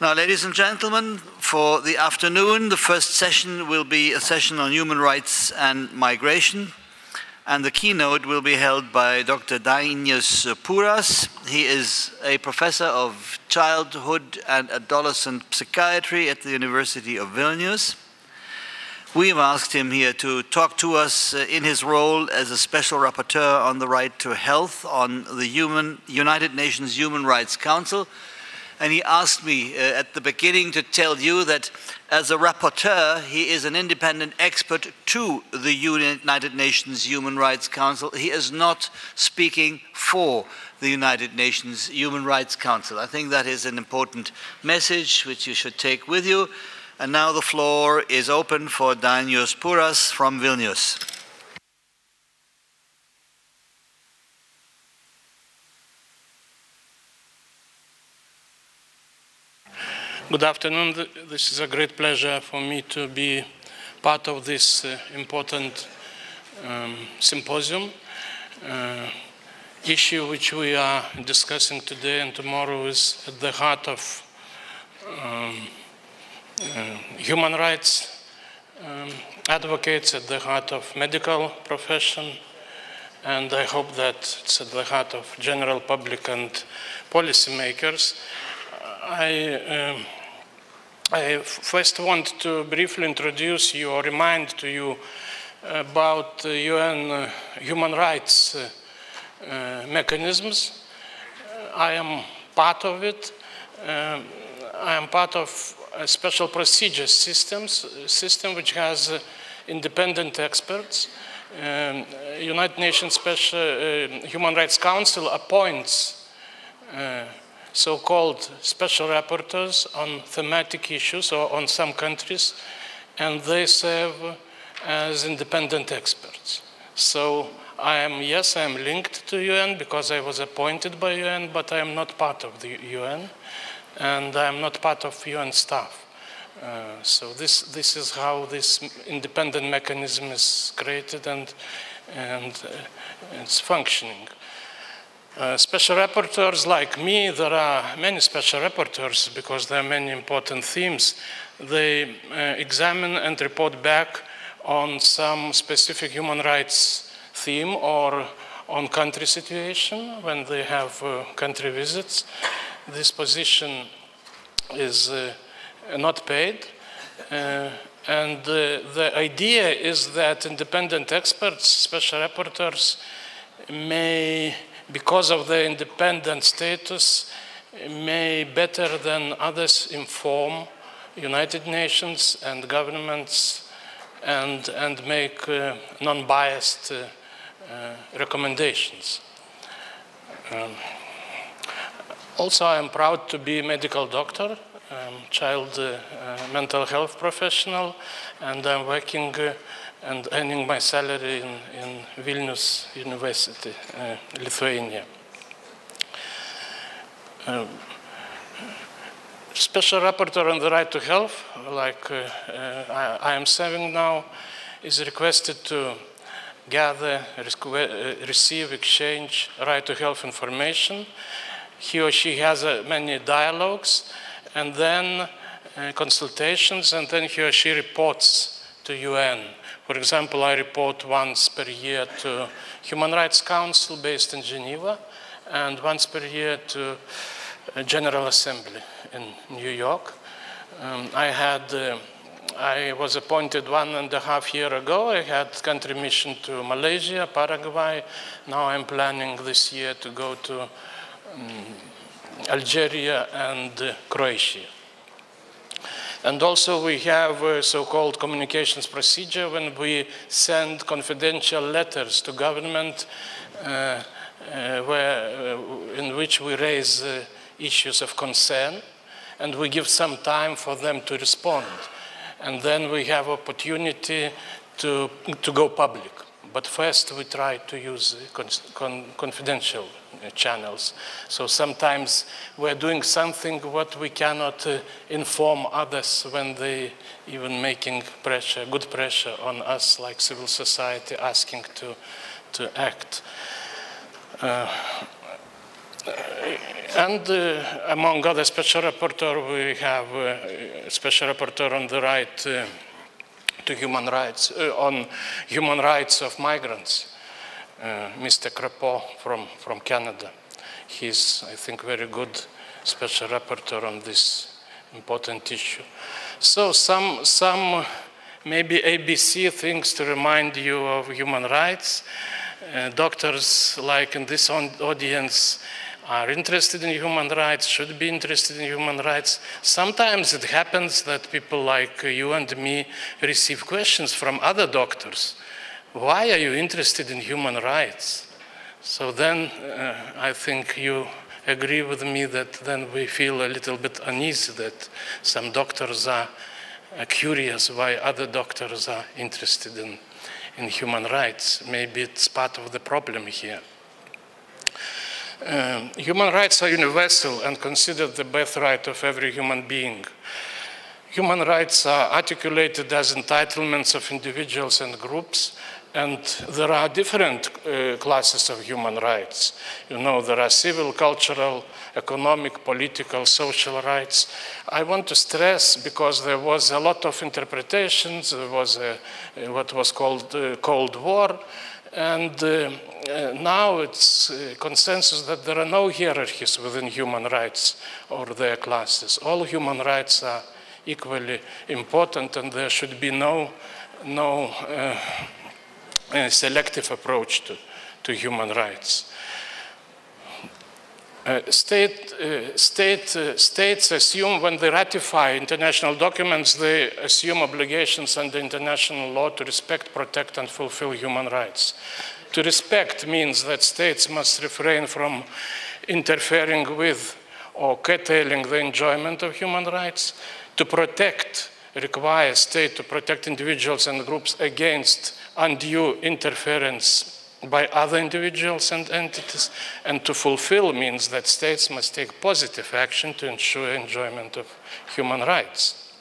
Now, ladies and gentlemen, for the afternoon, the first session will be a session on human rights and migration, and the keynote will be held by Dr. Dainius Puras. He is a professor of childhood and adolescent psychiatry at the University of Vilnius. We've asked him here to talk to us in his role as a special rapporteur on the right to health on the United Nations Human Rights Council. And he asked me at the beginning to tell you that as a rapporteur, he is an independent expert to the United Nations Human Rights Council. He is not speaking for the United Nations Human Rights Council. I think that is an important message which you should take with you. And now the floor is open for Dainius Puras from Vilnius. Good afternoon. This is a great pleasure for me to be part of this important symposium. Issue which we are discussing today and tomorrow is at the heart of human rights advocates, at the heart of medical profession, and I hope that it's at the heart of general public and policymakers. I first want to briefly introduce you or remind to you about UN human rights mechanisms. I am part of it. I am part of a special procedures system which has independent experts. United Nations Special Human Rights Council appoints so-called special rapporteurs on thematic issues or on some countries, and they serve as independent experts. So I am linked to UN because I was appointed by UN, but I am not part of the UN, and I am not part of UN staff. So this is how this independent mechanism is created and it's functioning. Special rapporteurs like me, there are many special rapporteurs because there are many important themes. They examine and report back on some specific human rights theme or on country situation when they have country visits. This position is not paid. And the idea is that independent experts, special rapporteurs, may, because of their independent status, may better than others inform United Nations and governments and make non-biased recommendations. Also, I am proud to be a medical doctor, child mental health professional, and I'm working and earning my salary in Vilnius University, Lithuania. Special rapporteur on the right to health, like I am serving now, is requested to gather, receive, exchange right to health information. He or she has many dialogues, and then consultations, and then he or she reports to UN. For example, I report once per year to Human Rights Council based in Geneva, and once per year to General Assembly in New York. I was appointed 1.5 years ago. I had country mission to Malaysia, Paraguay. Now I'm planning this year to go to Algeria and Croatia. And also we have a so-called communications procedure when we send confidential letters to government in which we raise issues of concern, and we give some time for them to respond. And then we have opportunity to go public. But first we try to use confidential channels. So sometimes we're doing something what we cannot inform others when they even making pressure, good pressure on us, like civil society, asking to act. And among other special rapporteurs, we have a special rapporteur on the right to human rights, on human rights of migrants, Mr. Wrapup from Canada. He's, I think, very good special rapporteur on this important issue. So some maybe ABC things to remind you of human rights. Doctors, like in this audience, are interested in human rights, should be interested in human rights. Sometimes it happens that people like you and me receive questions from other doctors. Why are you interested in human rights? So then I think you agree with me that then we feel a little bit uneasy that some doctors are curious why other doctors are interested in human rights. Maybe it's part of the problem here. Human rights are universal and considered the birthright of every human being. Human rights are articulated as entitlements of individuals and groups, and there are different classes of human rights. You know, there are civil, cultural, economic, political, social rights. I want to stress, because there was a lot of interpretations, there was what was called Cold War, and now it's consensus that there are no hierarchies within human rights or their classes. All human rights are equally important, and there should be no selective approach to human rights. States assume, when they ratify international documents, they assume obligations under international law to respect, protect, and fulfill human rights. To respect means that states must refrain from interfering with or curtailing the enjoyment of human rights. To protect requires state to protect individuals and groups against undue interference by other individuals and entities, and to fulfill means that states must take positive action to ensure enjoyment of human rights.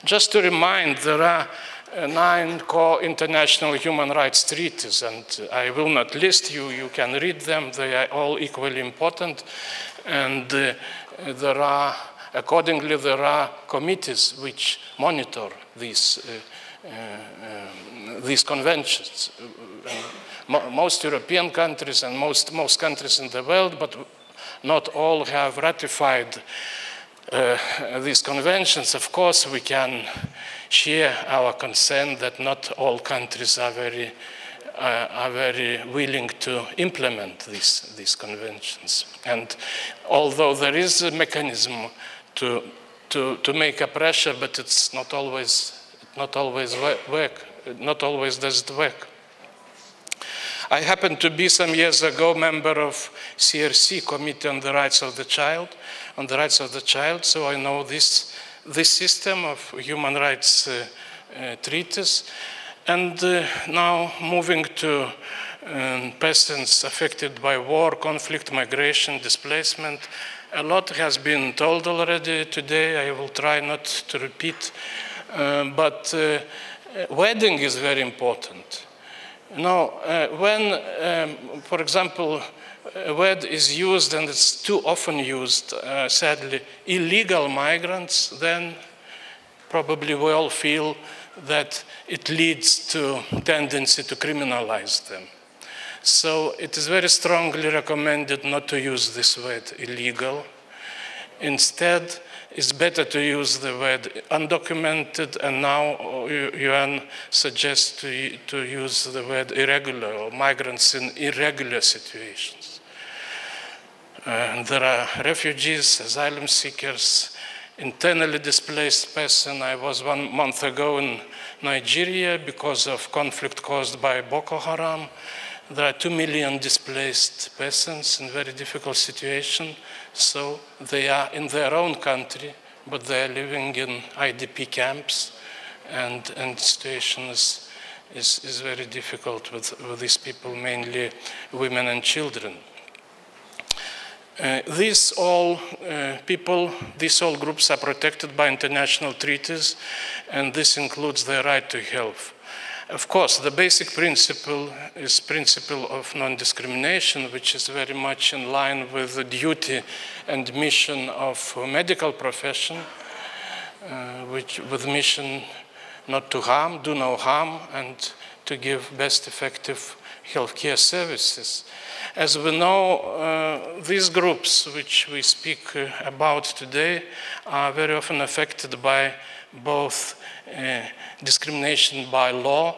Just to remind, there are 9 core international human rights treaties, and I will not list you, you can read them, they are all equally important, and accordingly there are committees which monitor these conventions. Most European countries and most countries in the world, but not all, have ratified these conventions. Of course, we can share our concern that not all countries are very willing to implement these conventions. And although there is a mechanism to make a pressure, but it's not always does it work. I happened to be some years ago member of CRC, Committee on the Rights of the Child, so I know this system of human rights treaties. And now moving to persons affected by war, conflict, migration, displacement. A lot has been told already today. I will try not to repeat, but wording is very important. Now, when, for example, a word is used, and it's too often used, sadly, illegal migrants, then probably we all feel that it leads to tendency to criminalize them. So it is very strongly recommended not to use this word illegal. Instead, it's better to use the word undocumented, and now UN suggests to use the word irregular, or migrants in irregular situations. There are refugees, asylum seekers, internally displaced person. I was 1 month ago in Nigeria because of conflict caused by Boko Haram. There are 2 million displaced persons in very difficult situation. So they are in their own country, but they are living in IDP camps, and the situation is very difficult with these people, mainly women and children. These all groups are protected by international treaties, and this includes their right to health. Of course, the basic principle is principle of non-discrimination, which is very much in line with the duty and mission of medical profession, with mission not to harm, do no harm, and to give best effective healthcare services. As we know, these groups which we speak about today are very often affected by both discrimination by law,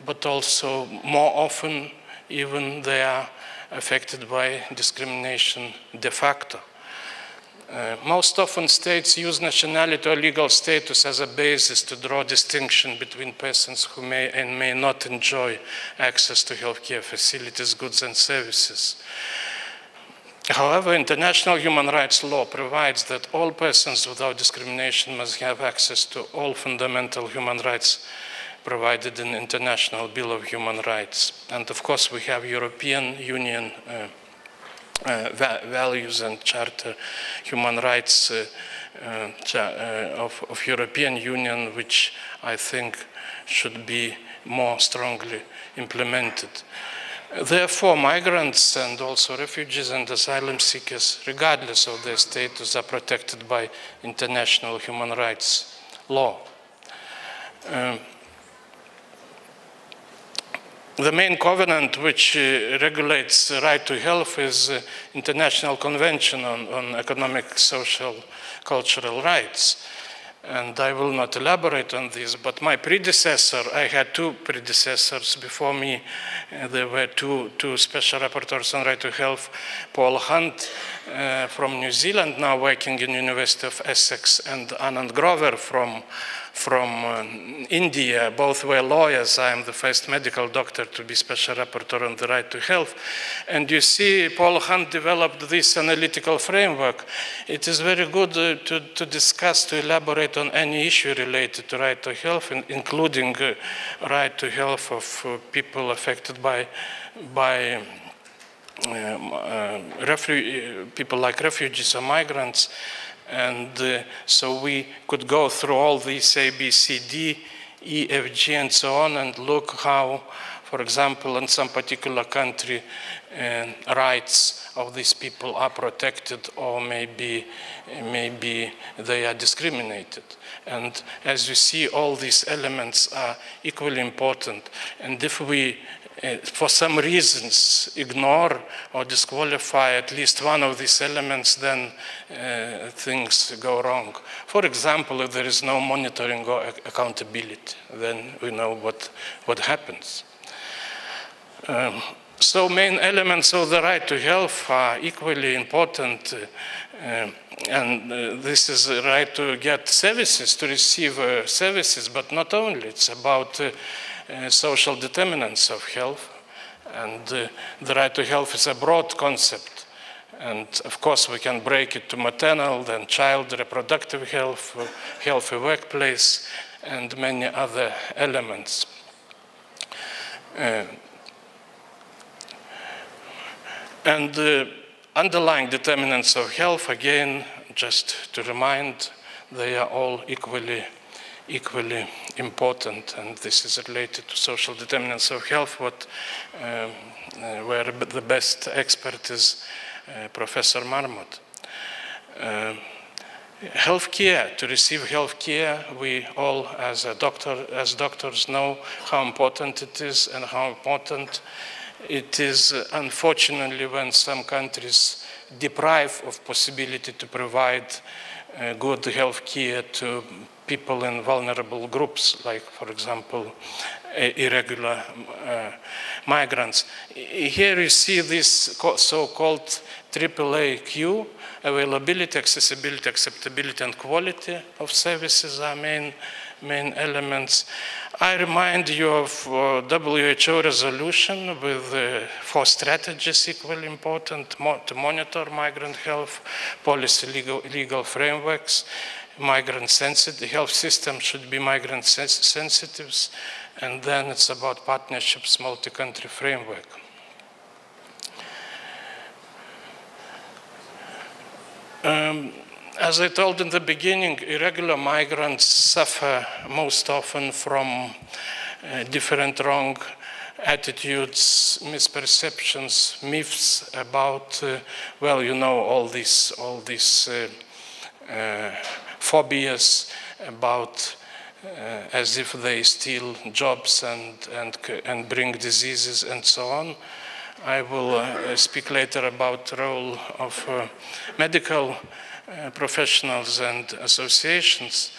but also more often even they are affected by discrimination de facto. Most often states use nationality or legal status as a basis to draw distinction between persons who may and may not enjoy access to healthcare facilities, goods and services. However, international human rights law provides that all persons without discrimination must have access to all fundamental human rights provided in the International Bill of Human Rights. And of course, we have European Union values and Charter human rights of European Union, which I think should be more strongly implemented. Therefore, migrants and also refugees and asylum seekers, regardless of their status, are protected by international human rights law. The main covenant which regulates the right to health is the International Convention on Economic, Social, Cultural Rights. And I will not elaborate on this, but my predecessor, I had two predecessors before me. There were two special rapporteurs on right to health, Paul Hunt from New Zealand, now working in University of Essex, and Anand Grover from India. Both were lawyers. I am the first medical doctor to be special rapporteur on the right to health. And you see, Paul Hunt developed this analytical framework. It is very good to discuss, to elaborate on any issue related to right to health, including right to health of people affected by people like refugees or migrants. And so we could go through all these A, B, C, D, E, F, G, and so on, and look how, for example, in some particular country, rights of these people are protected, or maybe they are discriminated. And as you see, all these elements are equally important. And if we for some reasons ignore or disqualify at least one of these elements, then things go wrong. For example, if there is no monitoring or accountability, then we know what happens. So main elements of the right to health are equally important, and this is the right to get services, to receive services, but not only. It's about social determinants of health, and the right to health is a broad concept. And of course, we can break it to maternal, then child, reproductive health, healthy workplace, and many other elements. And the underlying determinants of health, again, just to remind, they are all equally important, and this is related to social determinants of health, where the best expert is Professor Marmot. Healthcare, to receive healthcare, we all as doctors know how important it is, and how important it is, unfortunately, when some countries deprive of possibility to provide good healthcare to people in vulnerable groups, like, for example, irregular migrants. Here you see this so-called AAAQ: availability, accessibility, acceptability, and quality of services are main elements. I remind you of WHO resolution with 4 strategies equally important to monitor migrant health, policy, legal frameworks, migrant-sensitive. The health system should be migrant-sensitive, and then it's about partnerships, multi-country framework. As I told in the beginning, irregular migrants suffer most often from different wrong attitudes, misperceptions, myths about, well, you know, all these phobias about as if they steal jobs and bring diseases and so on. I will speak later about the role of medical professionals and associations.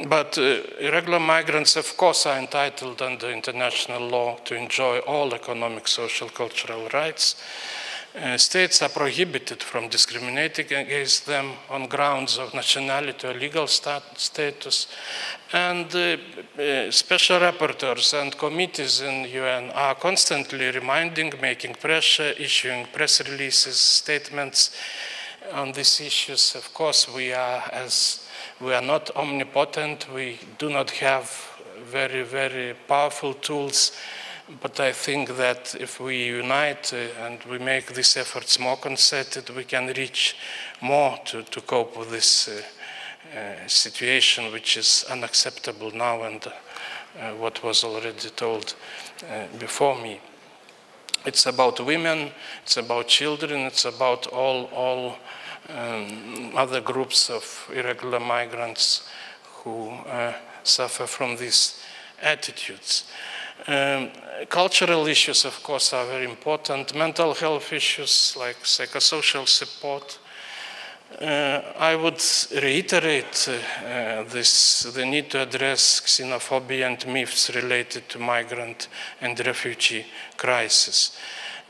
But irregular migrants, of course, are entitled under international law to enjoy all economic, social, cultural rights. States are prohibited from discriminating against them on grounds of nationality or legal status. And special rapporteurs and committees in UN are constantly reminding, making pressure, issuing press releases, statements on these issues. Of course, we are not omnipotent. We do not have very, very powerful tools. But I think that if we unite and we make these efforts more concerted, we can reach more to cope with this situation, which is unacceptable now, and what was already told before me. It's about women, it's about children, it's about all other groups of irregular migrants who suffer from these attitudes. Cultural issues, of course, are very important. Mental health issues like psychosocial support. I would reiterate the need to address xenophobia and myths related to migrant and refugee crisis.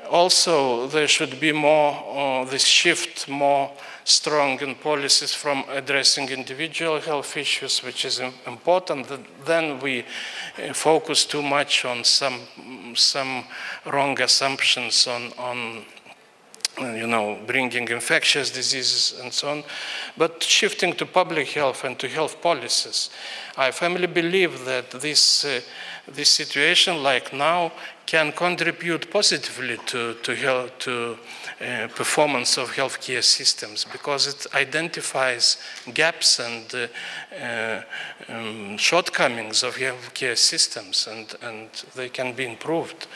Also, there should be more, this shift more strong in policies from addressing individual health issues, which is important. Then we focus too much on some wrong assumptions on you know, bringing infectious diseases and so on, but shifting to public health and to health policies. I firmly believe that this situation, like now, can contribute positively to performance of healthcare systems, because it identifies gaps and shortcomings of healthcare systems, and they can be improved.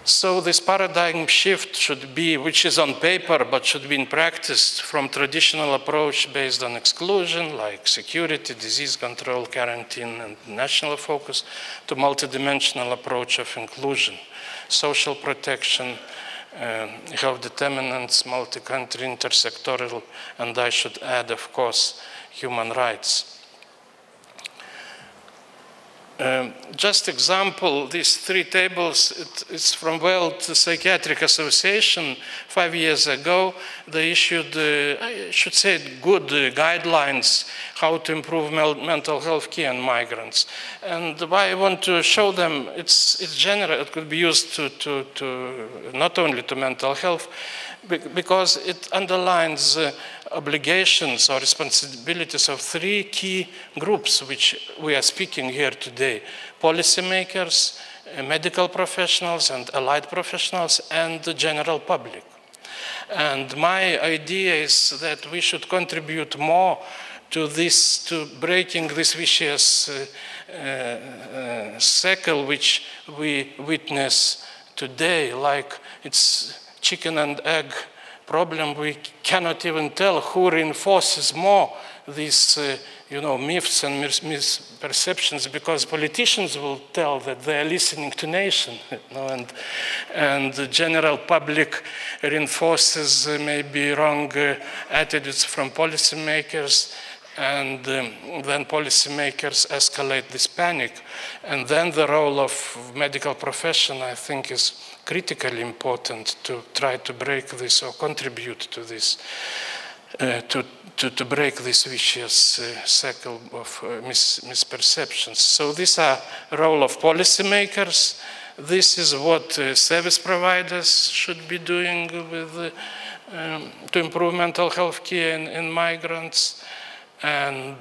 So this paradigm shift should be, which is on paper, but should be in practice, from traditional approach based on exclusion, like security, disease control, quarantine, and national focus, to multidimensional approach of inclusion, social protection, health determinants, multi-country, intersectoral, and I should add, of course, human rights. Just example, these three tables, it's from World Psychiatric Association. 5 years ago, they issued, I should say, good guidelines how to improve mental health care in migrants. And why I want to show them, it's general, it could be used to not only to mental health, because it underlines obligations or responsibilities of three key groups which we are speaking here today: policymakers, medical professionals and allied professionals, and the general public. And my idea is that we should contribute more to this, to breaking this vicious cycle which we witness today, like it's chicken and egg problem. We cannot even tell who reinforces more these you know, myths and misperceptions, because politicians will tell that they are listening to nation, you know, and the general public reinforces maybe wrong attitudes from policymakers, and then policymakers escalate this panic. And then the role of medical profession, I think, is critically important to try to break this or contribute to this, to break this vicious cycle of misperceptions. So these are role of policymakers. This is what service providers should be doing with, to improve mental health care in migrants. And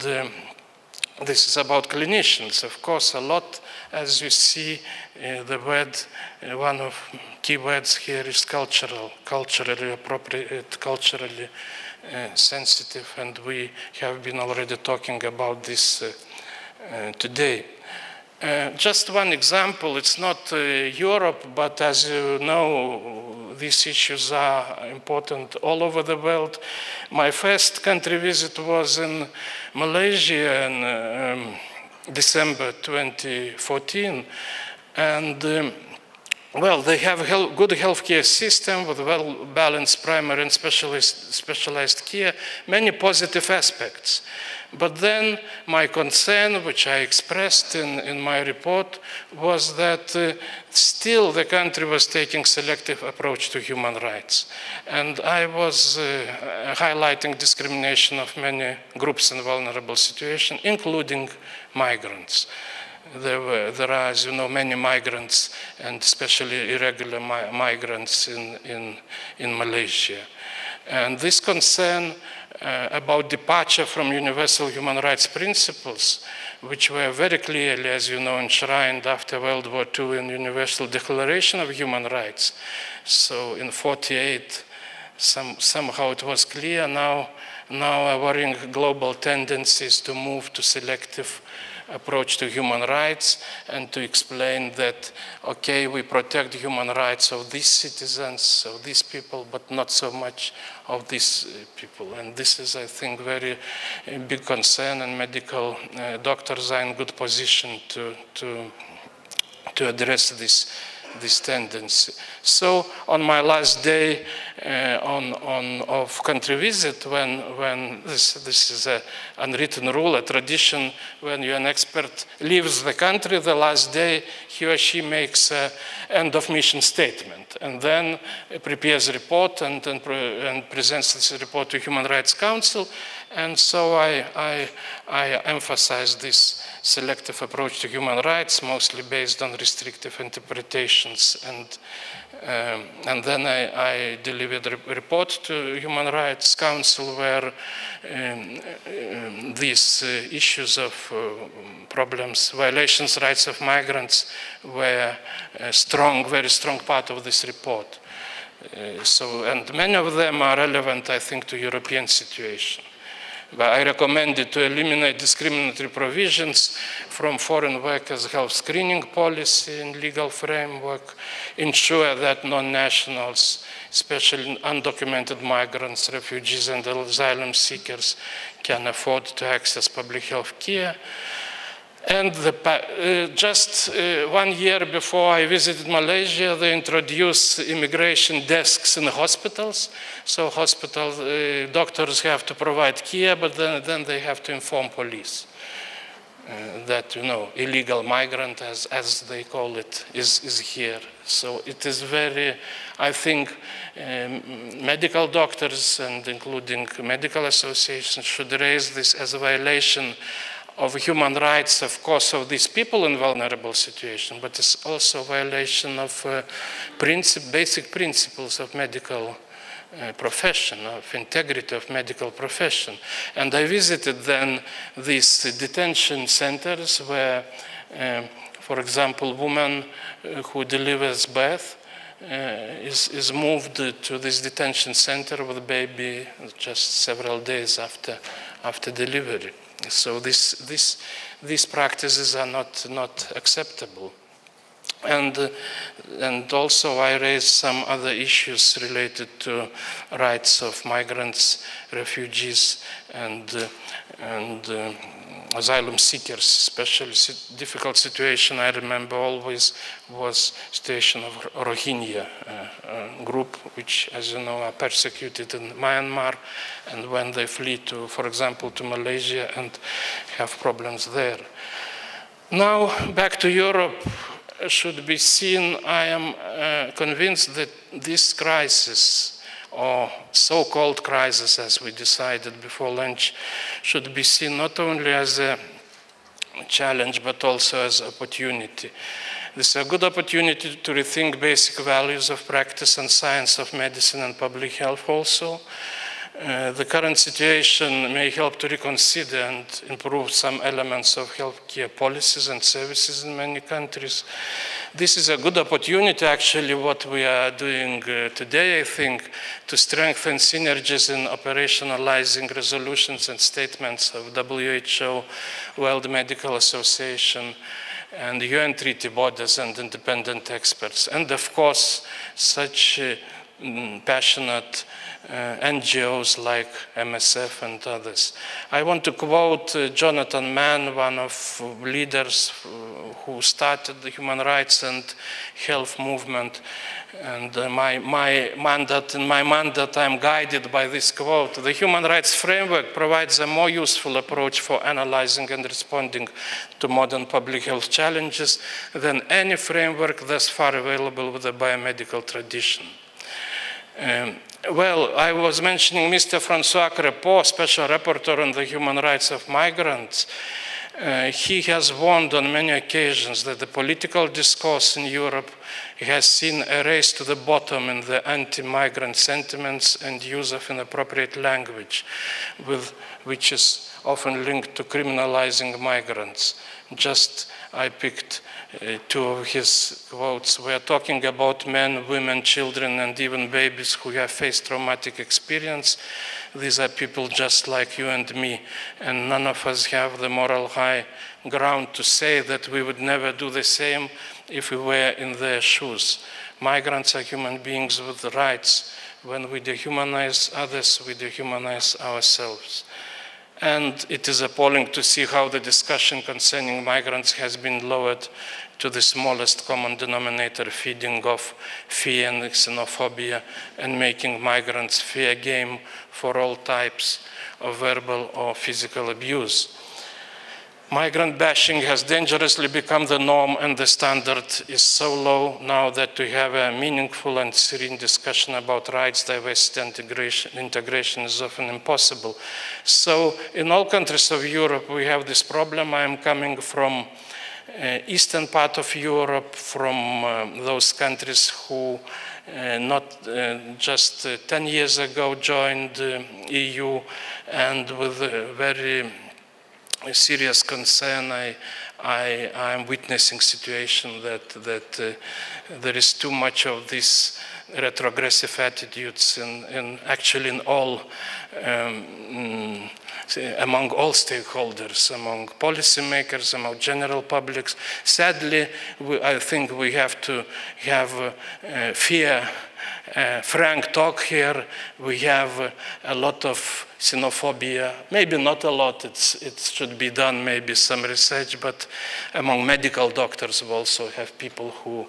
this is about clinicians, of course, a lot. As you see, the word, one of key words here is cultural, culturally appropriate, culturally sensitive, and we have been already talking about this today. Just one example, it's not Europe, but as you know, these issues are important all over the world. My first country visit was in Malaysia in December 2014, and well, they have a good healthcare system with well-balanced primary and specialized care, many positive aspects. But then my concern, which I expressed in my report, was that still the country was taking selective approach to human rights. And I was highlighting discrimination of many groups in vulnerable situations, including migrants. There are, as you know, many migrants, and especially irregular migrants in Malaysia. And this concern about departure from universal human rights principles, which were very clearly, as you know, enshrined after World War II in Universal Declaration of Human Rights. So in 1948, somehow it was clear. Now a worrying global tendency is to move to selective approach to human rights and to explain that, okay, we protect the human rights of these citizens, of these people, but not so much of these people. And this is, I think, very big concern, and medical doctors are in good position to address this tendency. So on my last day of country visit, when this is an unwritten rule, a tradition, when an expert leaves the country, the last day he or she makes an end of mission statement, and then prepares a report and presents this report to Human Rights Council. And so I emphasize this selective approach to human rights, mostly based on restrictive interpretations. And then I delivered a report to Human Rights Council where these issues of problems, violations, rights of migrants were a very strong part of this report. And many of them are relevant, I think, to European situation. But I recommended to eliminate discriminatory provisions from foreign workers' health screening policy and legal framework, ensure that non-nationals, especially undocumented migrants, refugees, and asylum seekers can afford to access public health care. And just 1 year before I visited Malaysia, they introduced immigration desks in the hospitals. So doctors have to provide care, but then they have to inform police that, illegal migrant, as they call it, is here. So it is very, I think, medical doctors and including medical associations should raise this as a violation of human rights, of course, of these people in vulnerable situations, but it's also a violation of basic principles of medical profession, of integrity of medical profession. And I visited then these detention centers where, for example, a woman who delivers birth is moved to this detention center with a baby just several days after delivery. So these practices are not acceptable. And also I raised some other issues related to rights of migrants, refugees, and asylum seekers. Especially difficult situation I remember always was situation of Rohingya group, which, as you know, are persecuted in Myanmar, and when they flee to, for example, to Malaysia and have problems there. Now back to Europe should be seen. I am convinced that this crisis, or so-called crisis as we decided before lunch, should be seen not only as a challenge but also as opportunity. This is a good opportunity to rethink basic values of practice and science of medicine and public health also. The current situation may help to reconsider and improve some elements of healthcare policies and services in many countries. This is a good opportunity, actually, what we are doing today, I think, to strengthen synergies in operationalizing resolutions and statements of WHO, World Medical Association, and UN treaty bodies and independent experts. And of course, such passionate NGOs like MSF and others. I want to quote Jonathan Mann, one of leaders who started the human rights and health movement. And in my mandate, I'm guided by this quote. The human rights framework provides a more useful approach for analyzing and responding to modern public health challenges than any framework thus far available with the biomedical tradition. Well, I was mentioning Mr. François Crépeau, Special Rapporteur on the Human Rights of Migrants. He has warned on many occasions that the political discourse in Europe has seen a race to the bottom in the anti-migrant sentiments and use of inappropriate language, which is often linked to criminalizing migrants. Just I picked two of his quotes. We are talking about men, women, children, and even babies who have faced traumatic experience. These are people just like you and me, and none of us have the moral high ground to say that we would never do the same if we were in their shoes. Migrants are human beings with rights. When we dehumanize others, we dehumanize ourselves. And it is appalling to see how the discussion concerning migrants has been lowered to the smallest common denominator, feeding off fear and xenophobia and making migrants fair game for all types of verbal or physical abuse. Migrant bashing has dangerously become the norm, and the standard is so low now that to have a meaningful and serene discussion about rights, diversity, and integration is often impossible. So in all countries of Europe, we have this problem. I am coming from eastern part of Europe, from those countries who not just 10 years ago joined the EU, and with a very serious concern, I am witnessing situation that there is too much of these retrogressive attitudes actually in all among all stakeholders, among policymakers, among general publics. Sadly, I think we have to have frank talk here. We have a lot of xenophobia, maybe not a lot, it should be done, maybe some research, but among medical doctors we also have people who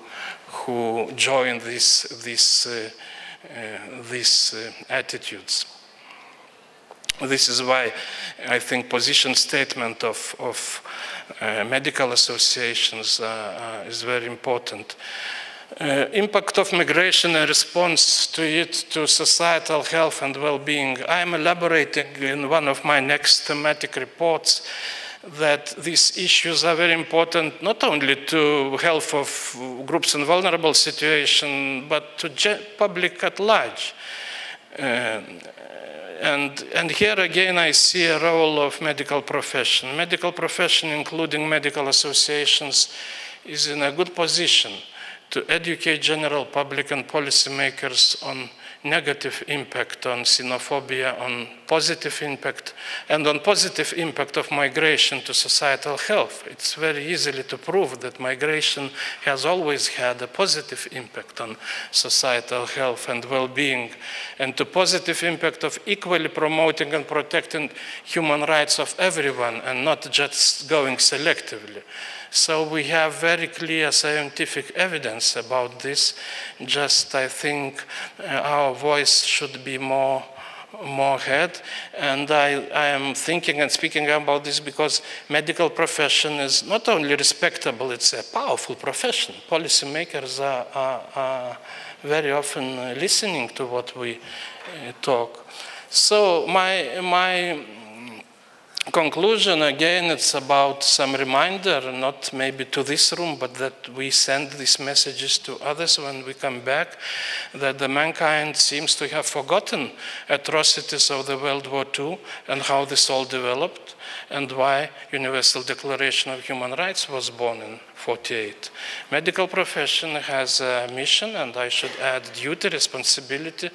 join these attitudes. This is why I think position statement of medical associations is very important. Impact of migration and response to it to societal health and well-being. I am elaborating in one of my next thematic reports that these issues are very important not only to health of groups in vulnerable situation, but to public at large. And here again I see a role of medical profession. Medical profession, including medical associations, is in a good position to educate general public and policymakers on negative impact on xenophobia, on positive impact, and on positive impact of migration to societal health. It's very easily to prove that migration has always had a positive impact on societal health and well-being, and to positive impact of equally promoting and protecting human rights of everyone and not just going selectively. So we have very clear scientific evidence about this. Just I think our voice should be more heard. And I am thinking and speaking about this because medical profession is not only respectable, it's a powerful profession. Policymakers are very often listening to what we talk. So my conclusion, again, it's about some reminder, not maybe to this room, but that we send these messages to others when we come back, that the mankind seems to have forgotten atrocities of the World War II and how this all developed, and why Universal Declaration of Human Rights was born in 1948. Medical profession has a mission, and I should add duty, responsibility,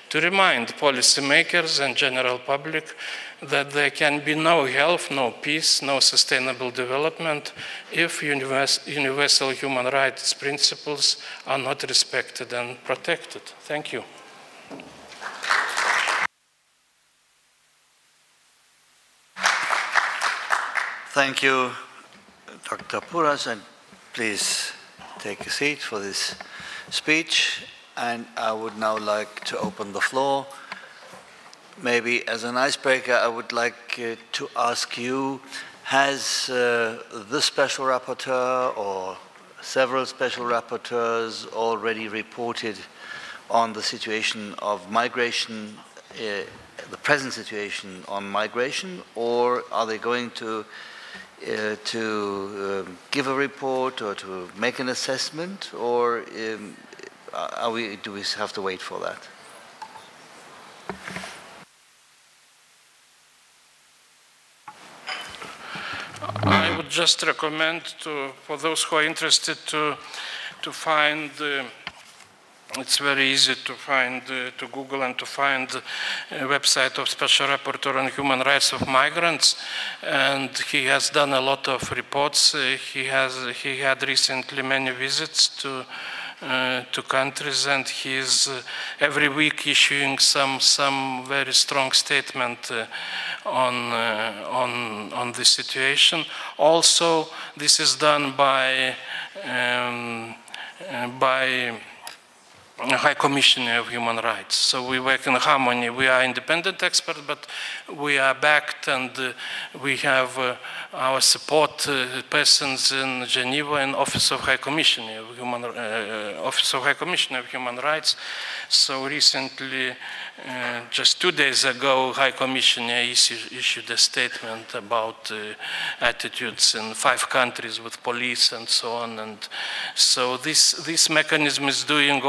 to remind policymakers and general public that there can be no health, no peace, no sustainable development if universal human rights principles are not respected and protected. Thank you. Thank you, Dr. Puras, and please take a seat for this speech. And I would now like to open the floor. Maybe as an icebreaker, I would like to ask you, has the special rapporteur or several special rapporteurs already reported on the situation of migration, the present situation on migration, or are they going to give a report or to make an assessment, or do we have to wait for that? I would just recommend for those who are interested to find, it's very easy to find, to Google and to find a website of Special Rapporteur on Human Rights of Migrants, and he has done a lot of reports. He had recently many visits to countries, and he is every week issuing some very strong statement on the situation. Also, this is done by High Commissioner of Human Rights. So we work in harmony. We are independent experts, but we are backed, and we have our support persons in Geneva and Office of High Commissioner of Human Rights. So recently, just 2 days ago, High Commissioner issued a statement about attitudes in 5 countries with police and so on. And so this mechanism is doing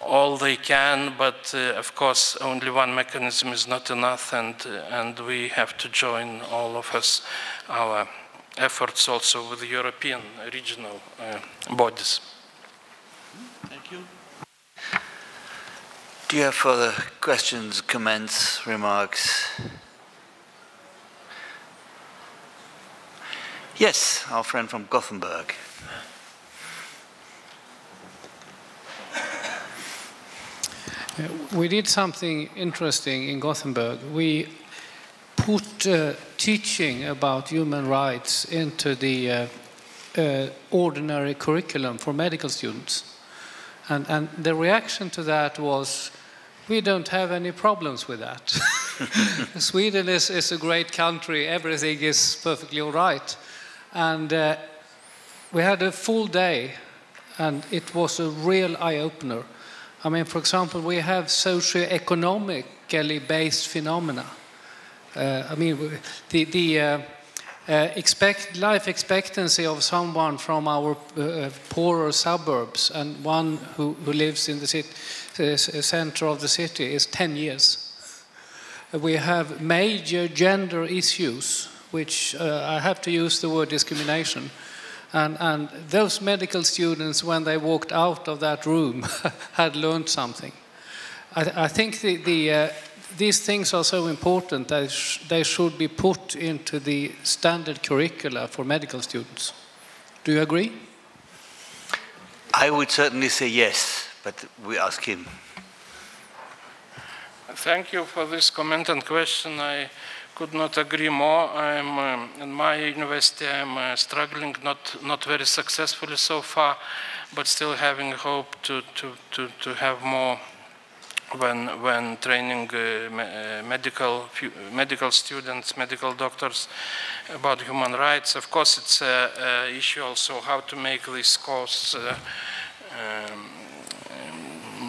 all they can, but of course only one mechanism is not enough, and we have to join, all of us, our efforts also with the European regional bodies. Thank you. Do you have further questions, comments, remarks? Yes, our friend from Gothenburg. We did something interesting in Gothenburg. We put teaching about human rights into the ordinary curriculum for medical students. And the reaction to that was, we don't have any problems with that. Sweden is a great country, everything is perfectly all right. And we had a full day, and it was a real eye-opener. I mean, for example, we have socio-economically based phenomena. I mean, the life expectancy of someone from our poorer suburbs and one who lives in the center of the city is 10 years. We have major gender issues, which I have to use the word discrimination. And those medical students, when they walked out of that room, had learned something. I think these things are so important that they should be put into the standard curricula for medical students. Do you agree? I would certainly say yes, but we ask him. Thank you for this comment and question. I could not agree more. In my university, I'm struggling, not very successfully so far, but still having hope to have more when training medical students, medical doctors about human rights. Of course, it's an issue also how to make this course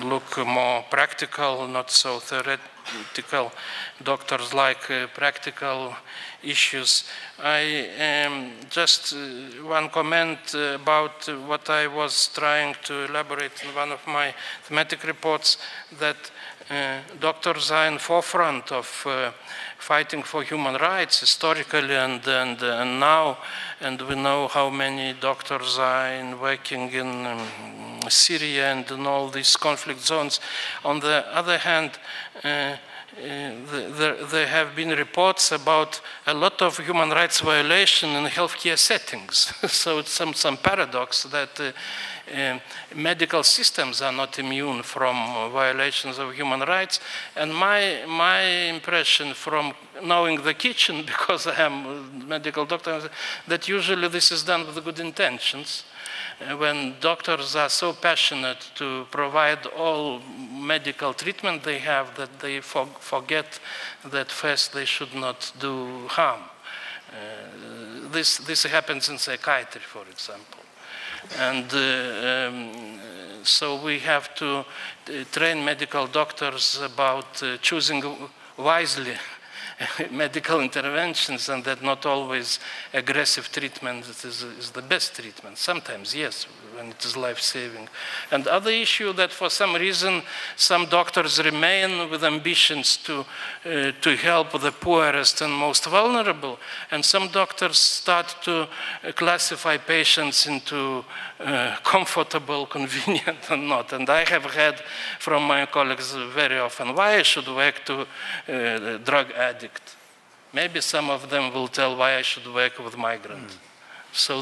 look more practical, not so theoretical. Doctors like practical issues. Just one comment about what I was trying to elaborate in one of my thematic reports, that doctors are in forefront of fighting for human rights historically and now, and we know how many doctors are working in Syria and in all these conflict zones. On the other hand, there have been reports about a lot of human rights violation in healthcare settings. So it's some paradox that medical systems are not immune from violations of human rights. And my impression from knowing the kitchen, because I am a medical doctor, that usually this is done with good intentions. When doctors are so passionate to provide all medical treatment they have that they forget that first they should not do harm. This happens in psychiatry, for example. And so we have to train medical doctors about choosing wisely medical interventions, and that not always aggressive treatment is the best treatment. Sometimes, yes, when it is life-saving. And other issue that for some reason some doctors remain with ambitions to help the poorest and most vulnerable, and some doctors start to classify patients into comfortable, convenient, and not. And I have heard from my colleagues very often why I should work to drug addict. Maybe some of them will tell why I should work with migrant. So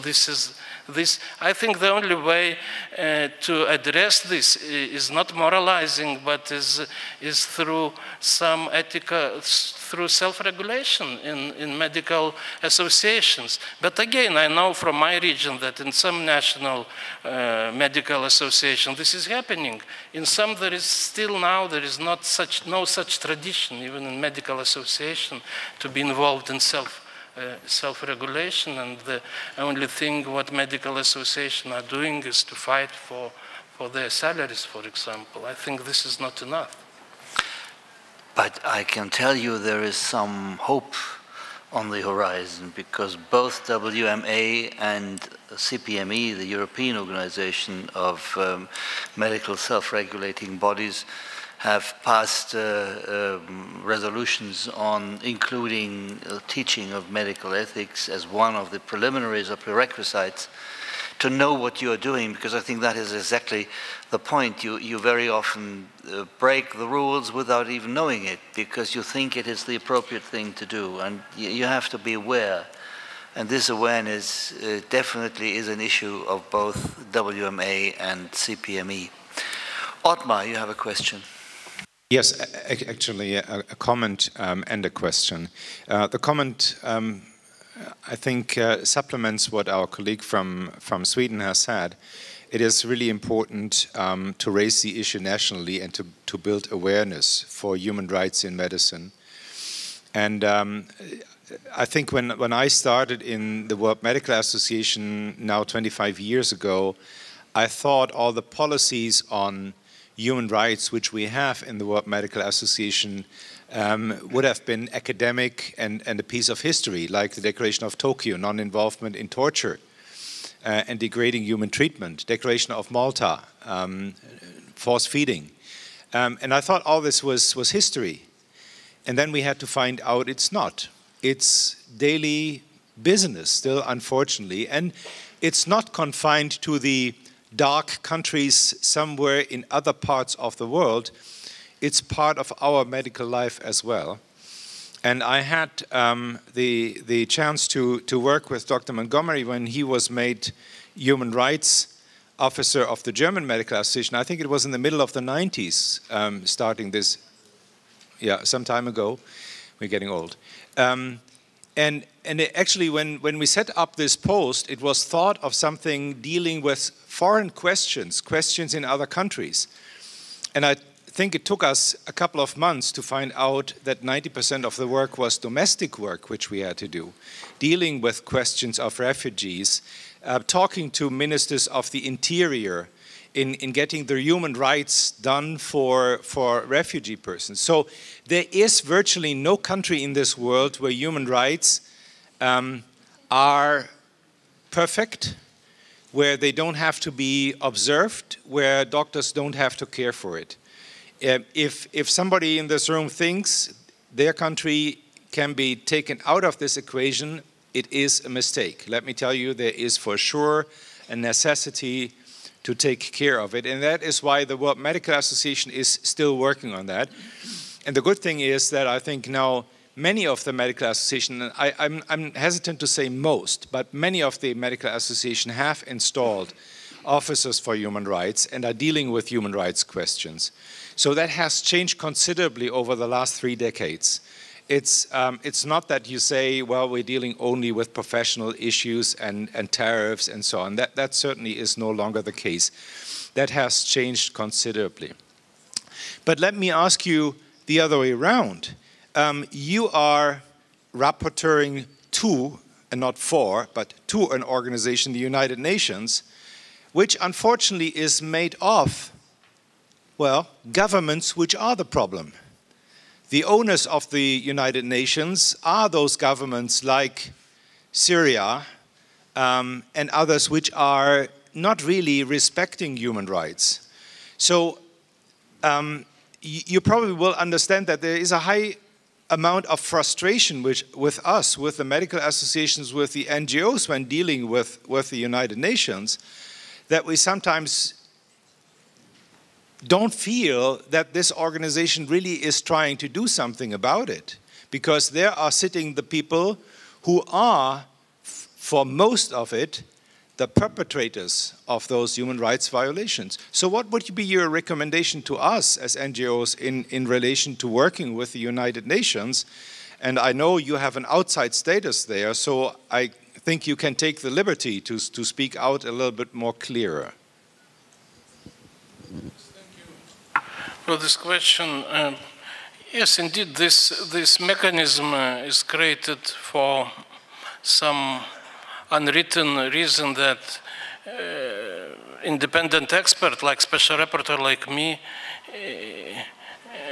I think the only way to address this is not moralizing, but is through some ethical, through self-regulation in medical associations. But again, I know from my region that in some national medical association this is happening. In some there is still now, there is no such tradition, even in medical association, to be involved in self-regulation, and the only thing what medical associations are doing is to fight for their salaries, for example. I think this is not enough. But I can tell you there is some hope on the horizon, because both WMA and CPME, the European Organization of Medical Self-Regulating Bodies, have passed resolutions on including teaching of medical ethics as one of the preliminaries or prerequisites to know what you are doing, because I think that is exactly the point. You very often break the rules without even knowing it, because you think it is the appropriate thing to do, and you have to be aware. And this awareness definitely is an issue of both WMA and CPME. Ottmar, you have a question. Yes, actually a comment and a question. The comment, I think, supplements what our colleague from Sweden has said. It is really important to raise the issue nationally and to build awareness for human rights in medicine. And I think when I started in the World Medical Association now 25 years ago, I thought all the policies on human rights which we have in the World Medical Association would have been academic and a piece of history, like the Declaration of Tokyo, non-involvement in torture and degrading human treatment, Declaration of Malta, force feeding. And I thought all this was history. And then we had to find out it's not. It's daily business still, unfortunately. And it's not confined to the dark countries somewhere in other parts of the world. It's part of our medical life as well. And I had the chance to work with Dr. Montgomery when he was made Human Rights Officer of the German Medical Association. I think it was in the middle of the 90s, starting this, some time ago. We're getting old. And actually, when we set up this post, it was thought of something dealing with foreign questions in other countries. And I think it took us a couple of months to find out that 90% of the work was domestic work, which we had to do, dealing with questions of refugees, talking to ministers of the interior in getting their human rights done for refugee persons. So there is virtually no country in this world where human rights are perfect, where they don't have to be observed, where doctors don't have to care for it. If somebody in this room thinks their country can be taken out of this equation, it is a mistake. Let me tell you, there is for sure a necessity to take care of it. And that is why the World Medical Association is still working on that. And the good thing is that I think now many of the medical associations, and I'm hesitant to say most, but many of the medical associations have installed officers for human rights and are dealing with human rights questions. So that has changed considerably over the last 3 decades. It's not that you say, well, we're dealing only with professional issues and tariffs and so on. That certainly is no longer the case. That has changed considerably. But let me ask you the other way around. You are rapporteuring to, and not for, but to an organization, the United Nations, which unfortunately is made of, well, governments which are the problem. The owners of the United Nations are those governments like Syria and others which are not really respecting human rights. So you probably will understand that there is a high amount of frustration with us, with the medical associations, with the NGOs when dealing with the United Nations, that we sometimes don't feel that this organization really is trying to do something about it, because there are sitting the people who are, for most of it, the perpetrators of those human rights violations. So what would be your recommendation to us as NGOs in relation to working with the United Nations? And I know you have an outside status there, so I think you can take the liberty to speak out a little bit more clearer. Well, this question, yes, indeed, this mechanism is created for some unwritten reason that independent expert, like special rapporteur like me,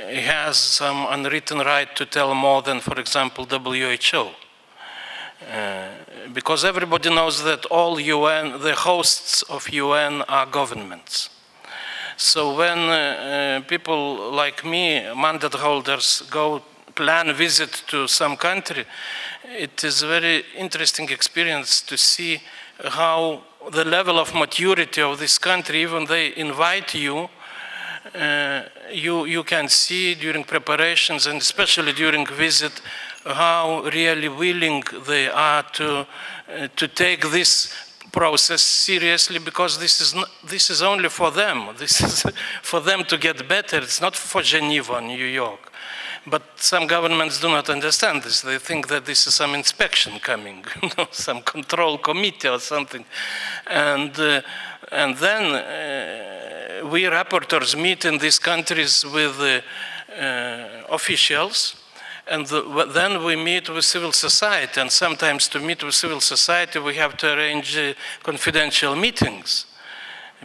has some unwritten right to tell more than, for example, WHO. Because everybody knows that all UN, the hosts of UN are governments. So when people like me, mandate holders, plan a visit to some country, it is a very interesting experience to see how the level of maturity of this country, even they invite you, you can see during preparations and especially during visit how really willing they are to take this process seriously, because this is only for them. This is for them to get better. It's not for Geneva, New York. But some governments do not understand this. They think that this is some inspection coming, some control committee or something. And then we rapporteurs meet in these countries with officials. And then we meet with civil society, and sometimes to meet with civil society we have to arrange confidential meetings,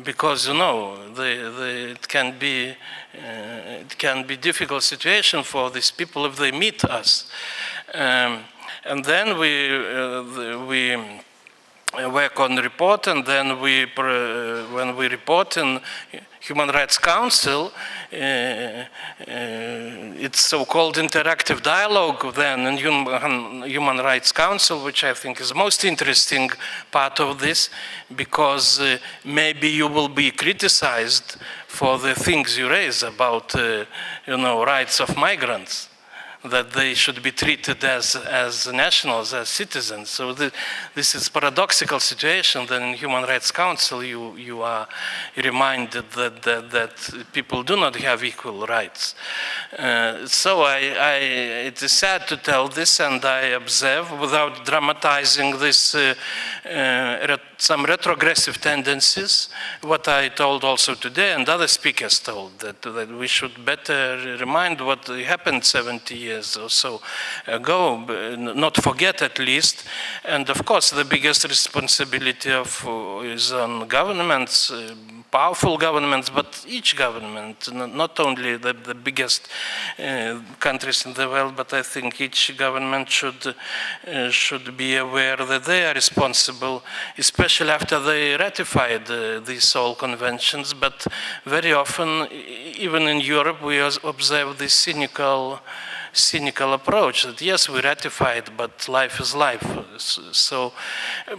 because you know it can be a difficult situation for these people if they meet us, and then we work on the report, and then when we report in Human Rights Council, it's so-called interactive dialogue then in Human Rights Council, which I think is the most interesting part of this, because maybe you will be criticized for the things you raise about rights of migrants, that they should be treated as nationals, as citizens. So this is a paradoxical situation. Then in Human Rights Council you are reminded that people do not have equal rights. So it is sad to tell this, and I observe, without dramatizing this, some retrogressive tendencies, what I told also today and other speakers told, that we should better remind what happened 70 years or so ago, not forget at least. And of course the biggest responsibility is on governments, powerful governments, but each government, not only the biggest countries in the world, but I think each government should be aware that they are responsible, especially after they ratified these all conventions. But very often, even in Europe, we observe this cynical cynical approach that yes, we ratified, but life is life. So,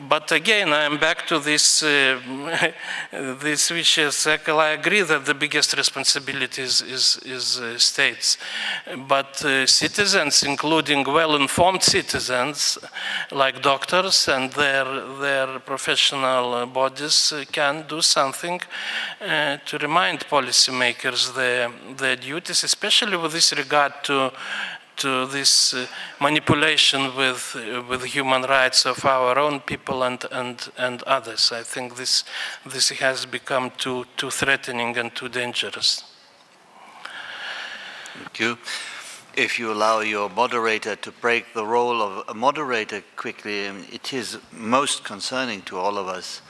but again, I am back to this this vicious cycle. I agree that the biggest responsibility is states, but citizens, including well-informed citizens like doctors and their professional bodies, can do something to remind policymakers their duties, especially with this regard to this manipulation with human rights of our own people and others. I think this has become too threatening and too dangerous. Thank you. If you allow your moderator to break the role of a moderator quickly, it is most concerning to all of us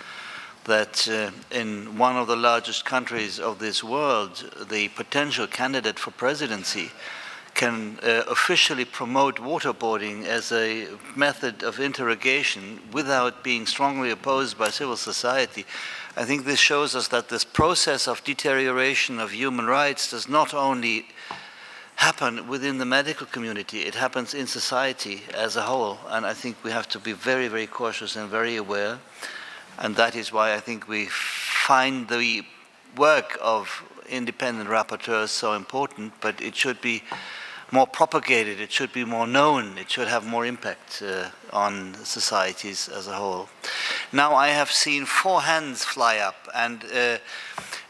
that in one of the largest countries of this world, the potential candidate for presidency can officially promote waterboarding as a method of interrogation without being strongly opposed by civil society. I think this shows us that this process of deterioration of human rights does not only happen within the medical community, it happens in society as a whole. And I think we have to be very, very cautious and very aware. And that is why I think we find the work of independent rapporteurs so important, but it should be more propagated, it should be more known, it should have more impact on societies as a whole. Now I have seen 4 hands fly up, and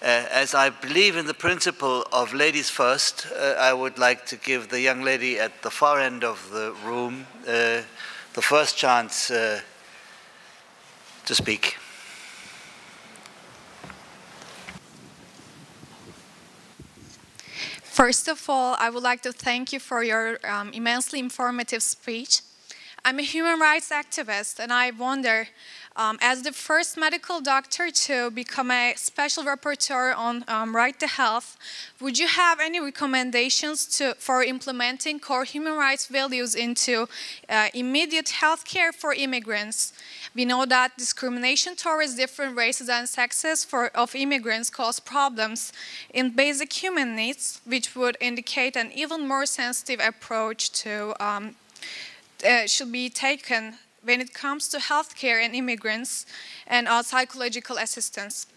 as I believe in the principle of ladies first, I would like to give the young lady at the far end of the room the first chance to speak. First of all, I would like to thank you for your immensely informative speech. I'm a human rights activist, and I wonder, as the first medical doctor to become a special rapporteur on right to health, would you have any recommendations for implementing core human rights values into immediate health care for immigrants? We know that discrimination towards different races and sexes of immigrants cause problems in basic human needs, which would indicate an even more sensitive approach to should be taken when it comes to healthcare and immigrants and psychological assistance,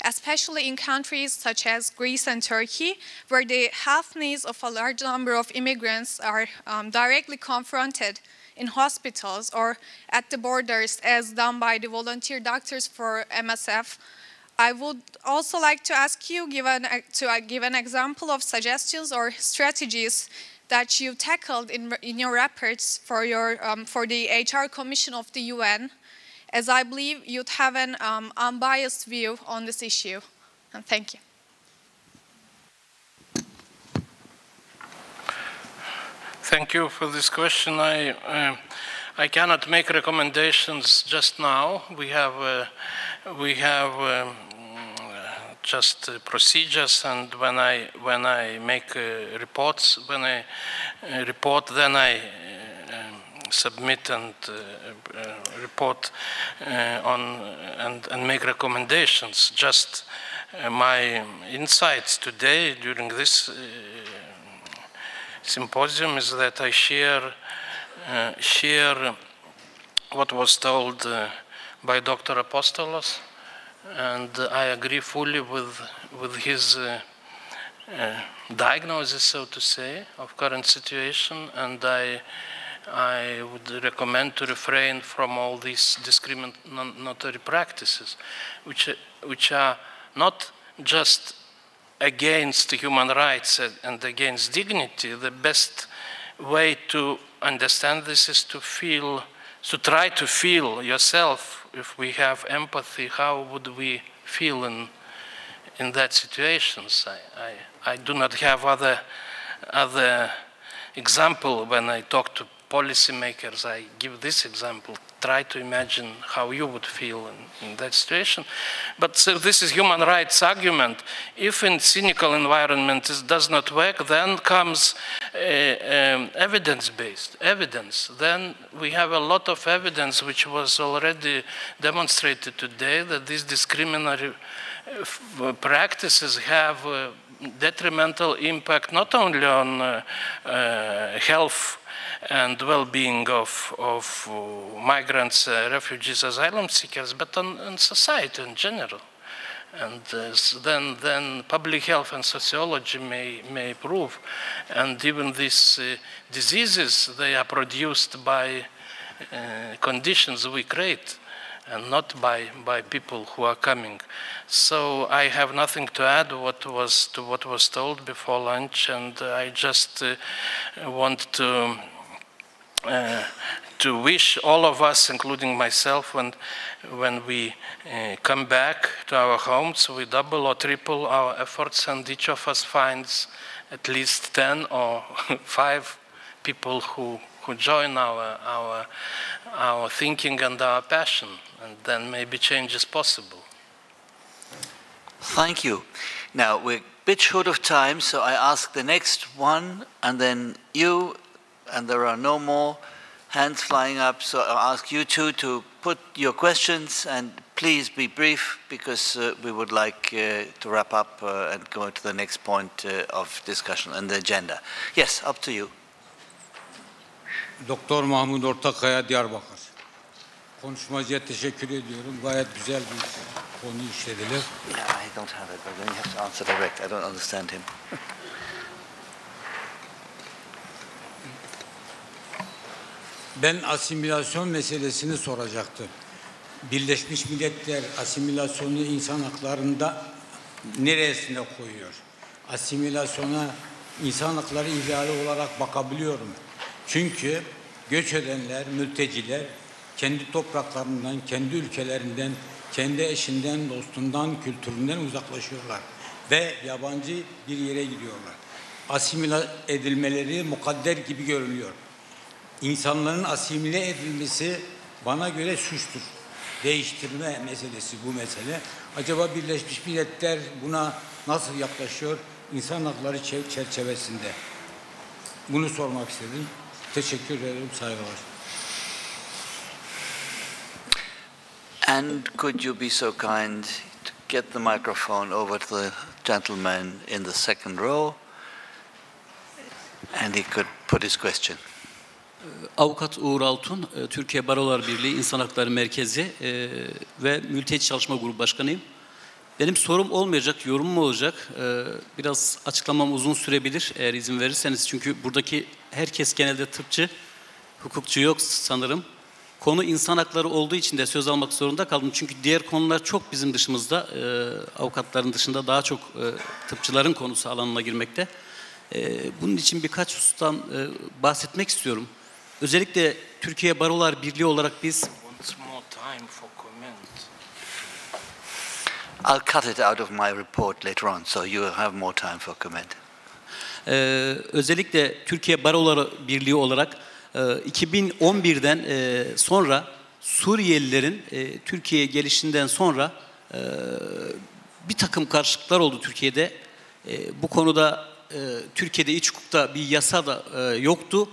especially in countries such as Greece and Turkey, where the health needs of a large number of immigrants are directly confronted in hospitals or at the borders, as done by the volunteer doctors for MSF. I would also like to ask you to give an example of suggestions or strategies that you tackled in your reports for the HR Commission of the UN, as I believe you'd have an unbiased view on this issue. And thank you. Thank you for this question. I cannot make recommendations just now. We have just procedures, and when I make reports, when I report, then I submit and report on and make recommendations. Just my insights today during this symposium is that I share what was told by Dr. Apostolos, and I agree fully with his diagnosis, so to say, of current situation, and I would recommend to refrain from all these discriminatory practices, which are not just against human rights and against dignity. The best way to understand this is to try to feel yourself. If we have empathy, how would we feel in that situations? I do not have other example. When I talk to policymakers, I give this example. Try to imagine how you would feel in that situation. But so this is human rights argument. If in cynical environment this does not work, then comes evidence-based evidence. Then we have a lot of evidence which was already demonstrated today that these discriminatory practices have detrimental impact not only on health and well-being of migrants, refugees, asylum seekers, but on society in general. And then public health and sociology may prove. And even these diseases, they are produced by conditions we create, and not by people who are coming. So I have nothing to add to what was told before lunch, and I just want to wish all of us, including myself, when we come back to our homes, we double or triple our efforts, and each of us finds at least 10 or 5 people who join our thinking and our passion, and then maybe change is possible. Thank you. Now, we're a bit short of time, so I ask the next one, and then you, and there are no more hands flying up, so I'll ask you two to put your questions, and please be brief, because we would like to wrap up and go to the next point of discussion on the agenda. Yes, up to you. Doktor Mahmut Ortakaya, Diyarbakır. Konuşmacıya teşekkür ediyorum. Gayet güzel bir konu işlediler. Yeah, I don't have it, but then you have to answer direct. I don't understand him. Ben asimilasyon meselesini soracaktım. Birleşmiş Milletler asimilasyonu insan haklarında neresine koyuyor? Asimilasyona insan hakları ihlali olarak bakabiliyorum. Çünkü göç edenler, mülteciler kendi topraklarından, kendi ülkelerinden, kendi eşinden, dostundan, kültüründen uzaklaşıyorlar ve yabancı bir yere gidiyorlar. Asimile edilmeleri mukadder gibi görülüyor. İnsanların asimile edilmesi bana göre suçtur. Değiştirme meselesi bu mesele. Acaba Birleşmiş Milletler buna nasıl yaklaşıyor insan hakları çerçevesinde? Bunu sormak istedim. Teşekkür ederim, saygılar. And could you be so kind to get the microphone over to the gentleman in the second row, and he could put his question. Avukat Uğur Altun, Türkiye Barolar Birliği İnsan Hakları Merkezi ve Mülteci Çalışma Grubu Başkanıyım. Benim sorum olmayacak, yorumum olacak. Biraz açıklamam uzun sürebilir eğer izin verirseniz. Çünkü buradaki herkes genelde tıpçı, hukukçu yok sanırım. Konu insan hakları olduğu için de söz almak zorunda kaldım. Çünkü diğer konular çok bizim dışımızda, avukatların dışında daha çok tıpçıların konusu alanına girmekte. Bunun için birkaç husustan bahsetmek istiyorum. Özellikle Türkiye Barolar Birliği olarak biz... I'll cut it out of my report later on, so you have more time for comment. Özellikle Türkiye Barolar Birliği olarak 2011'den sonra Suriyelilerin Türkiye'ye gelişinden sonra bir takım karışıklıklar oldu Türkiye'de. Bu konuda Türkiye'de iç hukukta bir yasa da yoktu.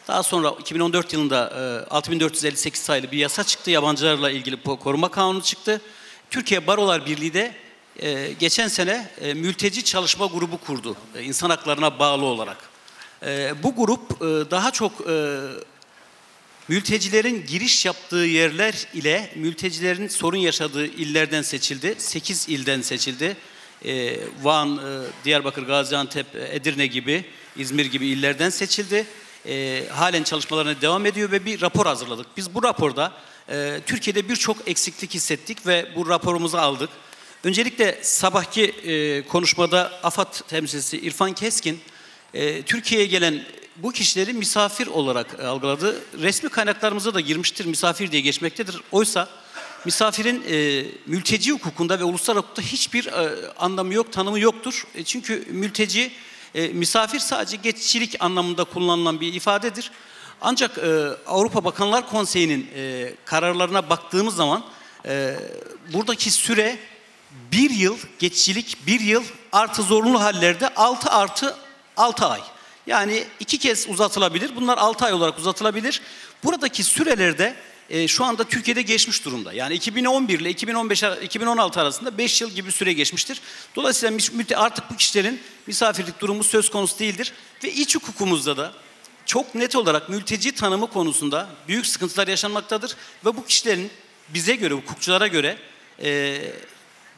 Daha sonra 2014 yılında 6458 sayılı bir yasa çıktı. Yabancılarla ilgili koruma kanunu çıktı. Türkiye Barolar Birliği de geçen sene mülteci çalışma grubu kurdu. İnsan haklarına bağlı olarak. Bu grup daha çok mültecilerin giriş yaptığı yerler ile mültecilerin sorun yaşadığı illerden seçildi. 8 ilden seçildi. Van, Diyarbakır, Gaziantep, Edirne gibi, İzmir gibi illerden seçildi. Halen çalışmalarına devam ediyor ve bir rapor hazırladık. Biz bu raporda Türkiye'de birçok eksiklik hissettik ve bu raporumuzu aldık. Öncelikle sabahki konuşmada AFAD temsilcisi İrfan Keskin, Türkiye'ye gelen bu kişileri misafir olarak algıladı. Resmi kaynaklarımıza da girmiştir, misafir diye geçmektedir. Oysa misafirin mülteci hukukunda ve uluslararası hukukta hiçbir anlamı yok, tanımı yoktur. Çünkü mülteci, misafir sadece geçicilik anlamında kullanılan bir ifadedir. Ancak Avrupa Bakanlar Konseyi'nin kararlarına baktığımız zaman buradaki süre 1 yıl geçicilik, 1 yıl artı zorunlu hallerde 6 artı 6 ay. Yani 2 kez uzatılabilir. Bunlar 6 ay olarak uzatılabilir. Buradaki sürelerde şu anda Türkiye'de geçmiş durumda. Yani 2011 ile 2016 arasında 5 yıl gibi bir süre geçmiştir. Dolayısıyla artık bu kişilerin misafirlik durumu söz konusu değildir. Ve iç hukukumuzda da çok net olarak mülteci tanımı konusunda büyük sıkıntılar yaşanmaktadır. Ve bu kişilerin bize göre, hukukçulara göre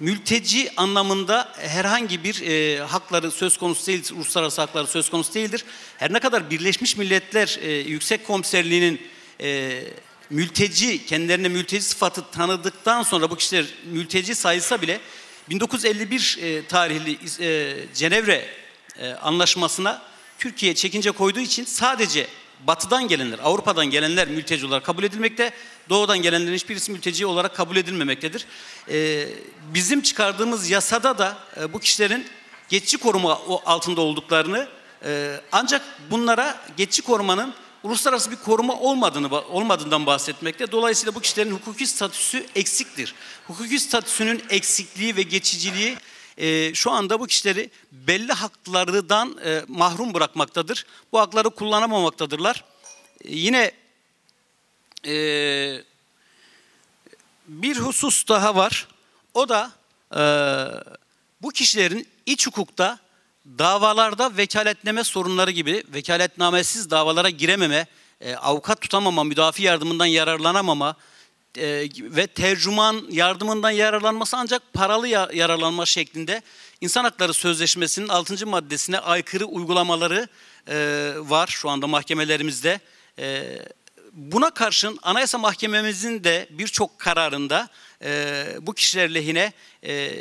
mülteci anlamında herhangi bir hakları söz konusu değildir, uluslararası hakları söz konusu değildir. Her ne kadar Birleşmiş Milletler Yüksek Komiserliği'nin kendilerine mülteci sıfatı tanıdıktan sonra bu kişiler mülteci sayılsa bile 1951 tarihli Cenevre Anlaşması'na Türkiye çekince koyduğu için sadece batıdan gelenler, Avrupa'dan gelenler mülteci olarak kabul edilmekte, doğudan gelenlerin hiçbirisi mülteci olarak kabul edilmemektedir. Bizim çıkardığımız yasada da bu kişilerin geçici koruma altında olduklarını, ancak bunlara geçici korumanın uluslararası bir koruma olmadığından bahsetmekte. Dolayısıyla bu kişilerin hukuki statüsü eksiktir. Hukuki statüsünün eksikliği ve geçiciliği şu anda bu kişileri belli haklardan mahrum bırakmaktadır. Bu hakları kullanamamaktadırlar. Yine bir husus daha var. O da bu kişilerin iç hukukta davalarda vekaletname sorunları gibi vekaletnamesiz davalara girememe, avukat tutamama, müdafi yardımından yararlanamama ve tercüman yardımından yararlanması ancak paralı yararlanma şeklinde İnsan Hakları Sözleşmesi'nin 6. maddesine aykırı uygulamaları var şu anda mahkemelerimizde. Buna karşın Anayasa Mahkememizin de birçok kararında bu kişiler lehine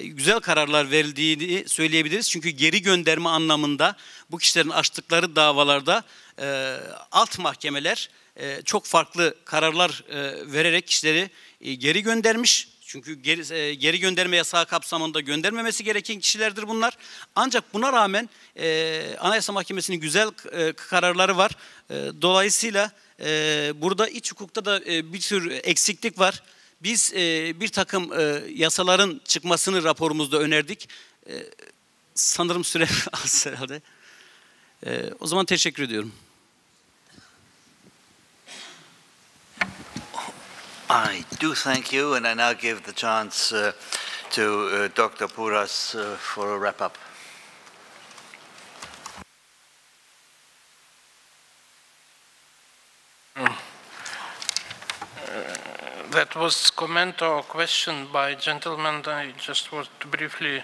güzel kararlar verildiğini söyleyebiliriz. Çünkü geri gönderme anlamında bu kişilerin açtıkları davalarda alt mahkemeler çok farklı kararlar vererek kişileri geri göndermiş. Çünkü geri gönderme yasağı kapsamında göndermemesi gereken kişilerdir bunlar. Ancak buna rağmen Anayasa Mahkemesi'nin güzel kararları var. Dolayısıyla burada iç hukukta da bir tür eksiklik var. Biz bir takım yasaların çıkmasını raporumuzda önerdik. Sanırım süre az herhalde. O zaman teşekkür ediyorum. I do thank you, and I now give the chance to Dr. Puras for a wrap-up. That was comment or question by gentleman. I just want to briefly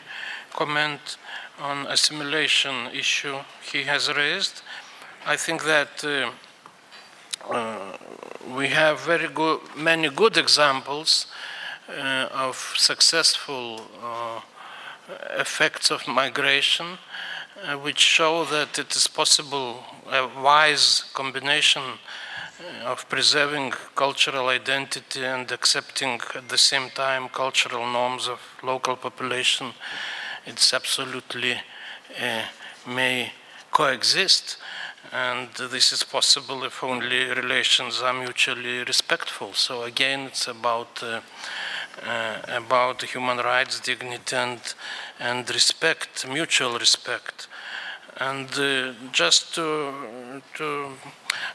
comment on assimilation issue he has raised. I think that we have many good examples of successful effects of migration, which show that it is possible a wise combination of preserving cultural identity and accepting at the same time cultural norms of local population. It's absolutely may coexist. And this is possible if only relations are mutually respectful. So again, it's about human rights, dignity, and respect, mutual respect. And just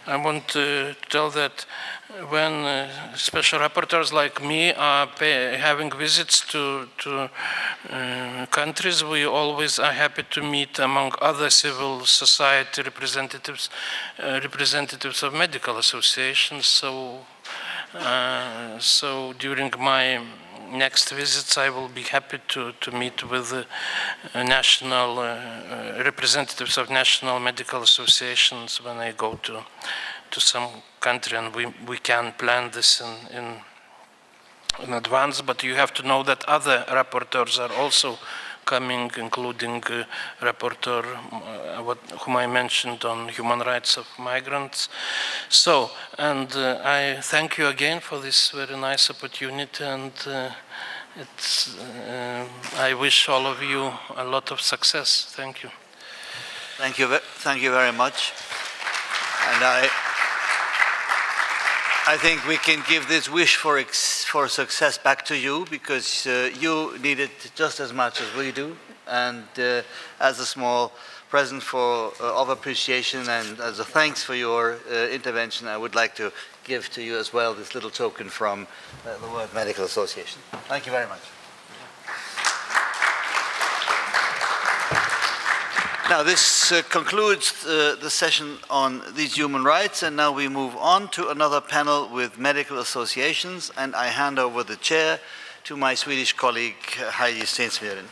I want to tell that when special rapporteurs like me are having visits to countries, we always are happy to meet among other civil society representatives, representatives of medical associations. So during my next visits, I will be happy to meet with national representatives of national medical associations when I go to some country, and we can plan this in advance. But you have to know that other rapporteurs are also coming, including rapporteur whom I mentioned on human rights of migrants. So, and I thank you again for this very nice opportunity, and I wish all of you a lot of success. Thank you. Thank you very much. And I think we can give this wish for success back to you, because you need it just as much as we do. And as a small present of appreciation and as a thanks for your intervention, I would like to give to you as well this little token from the World Medical Association. Thank you very much. Now this concludes the session on these human rights, and now we move on to another panel with medical associations, and I hand over the chair to my Swedish colleague Heidi Stensmyren.